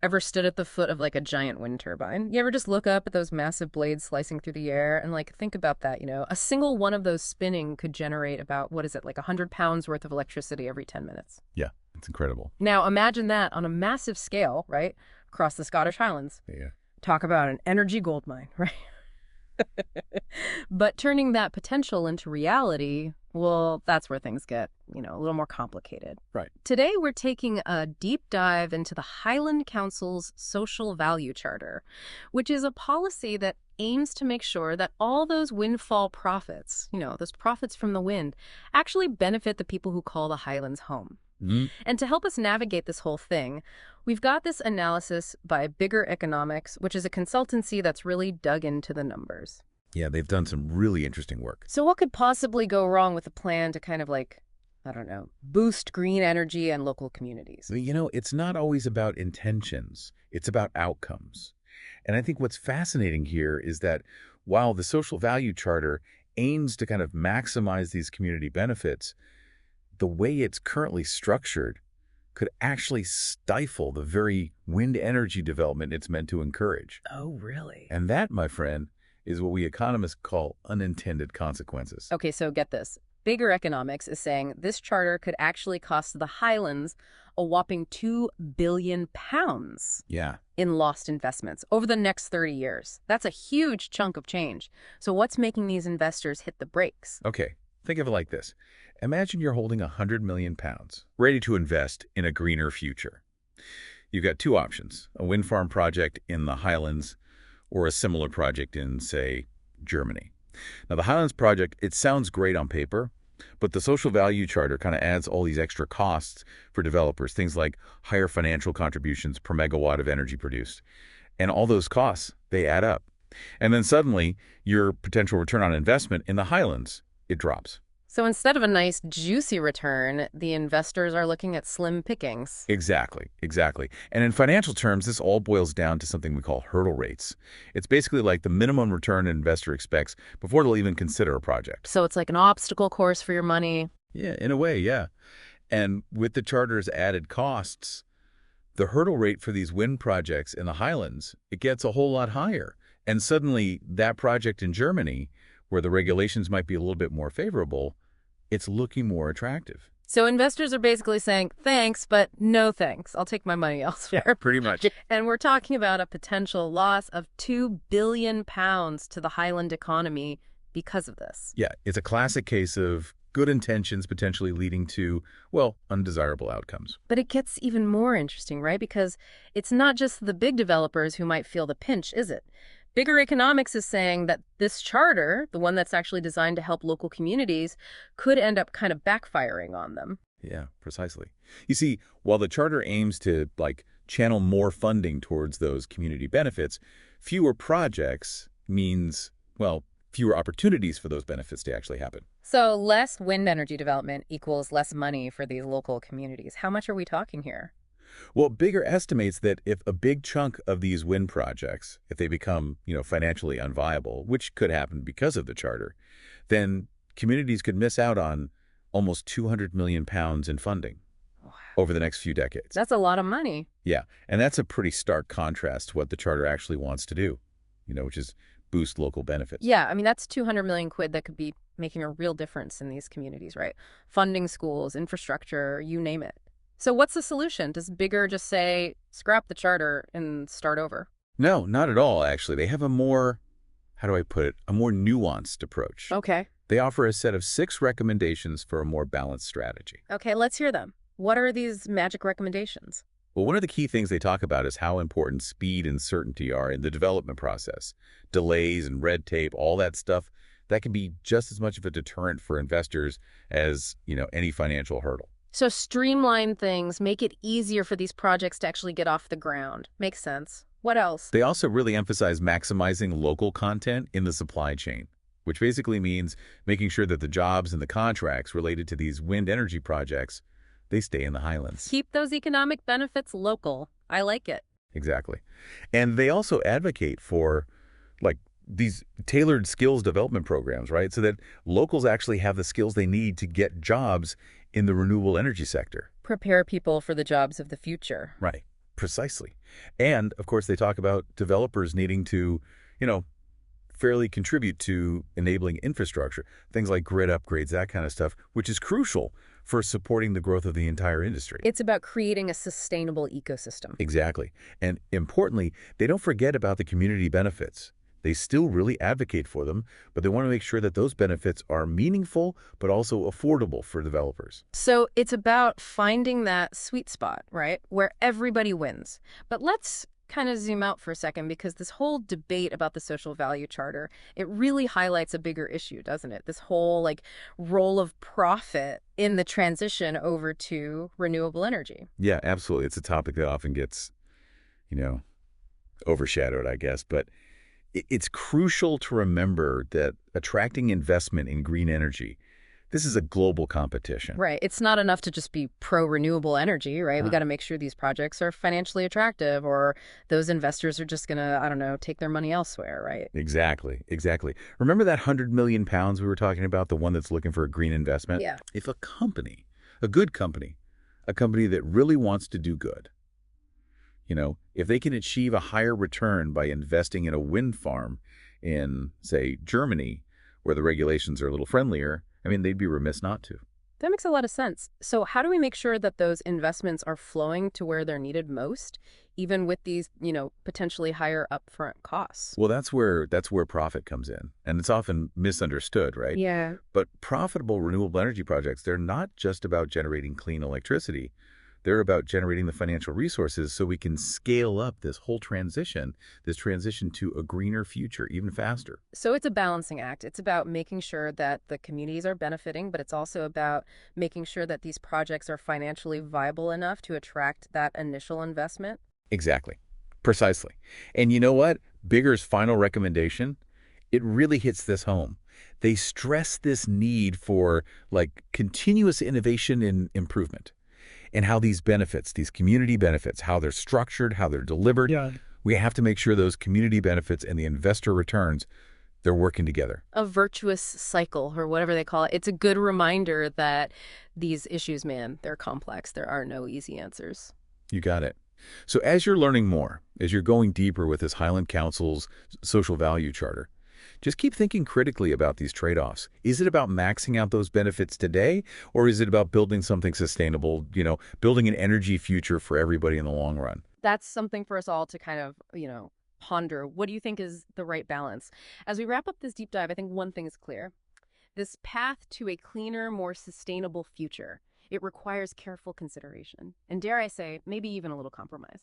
Ever stood at the foot of like a giant wind turbine? You ever just look up at those massive blades slicing through the air and like think about that, a single one of those spinning could generate about, what is it, like 100 pounds worth of electricity every 10 minutes. Yeah, it's incredible. Now imagine that on a massive scale, right? Across the Scottish Highlands. Yeah. Talk about an energy goldmine, right? But turning that potential into reality, well, that's where things get, a little more complicated. Right. Today, we're taking a deep dive into the Highland Council's Social Value Charter, which is a policy that aims to make sure that all those windfall profits, those profits from the wind, actually benefit the people who call the Highlands home. And to help us navigate this whole thing, we've got this analysis by Bigger Economics, which is a consultancy that's really dug into the numbers. Yeah, they've done some really interesting work. So what could possibly go wrong with a plan to kind of like, I don't know, boost green energy and local communities? It's not always about intentions. It's about outcomes. And I think what's fascinating here is that while the Social Value Charter aims to kind of maximize these community benefits, the way it's currently structured could actually stifle the very wind energy development it's meant to encourage. Oh, really? And that, my friend, is what we economists call unintended consequences. Okay, so get this. Bigger Economics is saying this charter could actually cost the Highlands a whopping £2 billion Yeah. in lost investments over the next 30 years. That's a huge chunk of change. So what's making these investors hit the brakes? Okay, think of it like this. Imagine you're holding £100 million, ready to invest in a greener future. You've got two options, a wind farm project in the Highlands or a similar project in, say, Germany. Now, the Highlands project, it sounds great on paper, but the Social Value Charter kind of adds all these extra costs for developers, things like higher financial contributions per megawatt of energy produced. And all those costs, they add up. And then suddenly, your potential return on investment in the Highlands, it drops. So instead of a nice, juicy return, the investors are looking at slim pickings. Exactly. And in financial terms, this all boils down to something we call hurdle rates. It's basically like the minimum return an investor expects before they'll even consider a project. So it's like an obstacle course for your money. Yeah, in a way, yeah. And with the charter's added costs, the hurdle rate for these wind projects in the Highlands, it gets a whole lot higher. And suddenly, that project in Germany, where the regulations might be a little bit more favorable, it's looking more attractive. So investors are basically saying, thanks, but no thanks. I'll take my money elsewhere. Yeah, pretty much. And we're talking about a potential loss of £2 billion to the Highland economy because of this. Yeah, it's a classic case of good intentions potentially leading to, well, undesirable outcomes. But it gets even more interesting, right? Because it's not just the big developers who might feel the pinch, is it? Bigger Economics is saying that this charter, the one that's actually designed to help local communities, could end up kind of backfiring on them. Yeah, precisely. You see, while the charter aims to, channel more funding towards those community benefits, fewer projects means, well, fewer opportunities for those benefits to actually happen. So less wind energy development equals less money for these local communities. How much are we talking here? Well, Bigger estimates that if a big chunk of these wind projects, if they become, financially unviable, which could happen because of the charter, then communities could miss out on almost £200 million in funding over the next few decades. That's a lot of money. Yeah, and that's a pretty stark contrast to what the charter actually wants to do, which is boost local benefits. Yeah, I mean, that's 200 million quid that could be making a real difference in these communities, right? Funding schools, infrastructure, you name it. So what's the solution? Does Bigger just say, scrap the charter and start over? No, not at all, actually. They have a more, how do I put it, a more nuanced approach. Okay. They offer a set of 6 recommendations for a more balanced strategy. Okay, let's hear them. What are these magic recommendations? Well, one of the key things they talk about is how important speed and certainty are in the development process. Delays and red tape, all that stuff, that can be just as much of a deterrent for investors as, any financial hurdle. So streamline things, make it easier for these projects to actually get off the ground. Makes sense. What else? They also really emphasize maximizing local content in the supply chain, which basically means making sure that the jobs and the contracts related to these wind energy projects, they stay in the Highlands. Keep those economic benefits local. I like it. Exactly. And they also advocate for, these tailored skills development programs, right? So that locals actually have the skills they need to get jobs in the renewable energy sector. Prepare people for the jobs of the future. Right. Precisely. And, of course, they talk about developers needing to, you know, fairly contribute to enabling infrastructure, things like grid upgrades, that kind of stuff, which is crucial for supporting the growth of the entire industry. It's about creating a sustainable ecosystem. Exactly. And importantly, they don't forget about the community benefits. They still really advocate for them, but they want to make sure that those benefits are meaningful but also affordable for developers. So it's about finding that sweet spot, right, where everybody wins. But let's kind of zoom out for a second because this whole debate about the social value charter, it really highlights a bigger issue, doesn't it? This whole like role of profit in the transition over to renewable energy. Yeah, absolutely. It's a topic that often gets, you know, overshadowed, I guess. But it's crucial to remember that attracting investment in green energy, this is a global competition. Right. It's not enough to just be pro-renewable energy, right? We Uh, got to make sure these projects are financially attractive or those investors are just going to, I don't know, take their money elsewhere, right? Exactly, exactly. Remember that 100 million pounds we were talking about, the one that's looking for a green investment? Yeah. If a company, a good company, a company that really wants to do good, if they can achieve a higher return by investing in a wind farm in, say, Germany, where the regulations are a little friendlier, I mean, they'd be remiss not to. That makes a lot of sense. So how do we make sure that those investments are flowing to where they're needed most, even with these, potentially higher upfront costs? Well, that's where profit comes in, and it's often misunderstood, right? Yeah. But profitable renewable energy projects, they're not just about generating clean electricity. They're about generating the financial resources so we can scale up this transition to a greener future even faster. So it's a balancing act. It's about making sure that the communities are benefiting, but it's also about making sure that these projects are financially viable enough to attract that initial investment. Exactly. Precisely. And you know what? Bigger's final recommendation, it really hits this home. They stress this need for like continuous innovation and improvement and how these benefits, these community benefits, how they're structured, how they're delivered. Yeah. We have to make sure those community benefits and the investor returns, they're working together. A virtuous cycle or whatever they call it. It's a good reminder that these issues, man, they're complex. There are no easy answers. You got it. So as you're learning more, as you're going deeper with this Highland Council's social value charter, just keep thinking critically about these trade-offs. Is it about maxing out those benefits today, or is it about building something sustainable, building an energy future for everybody in the long run? That's something for us all to kind of, ponder. What do you think is the right balance? As we wrap up this deep dive, I think one thing is clear. This path to a cleaner, more sustainable future, it requires careful consideration. And dare I say, maybe even a little compromise.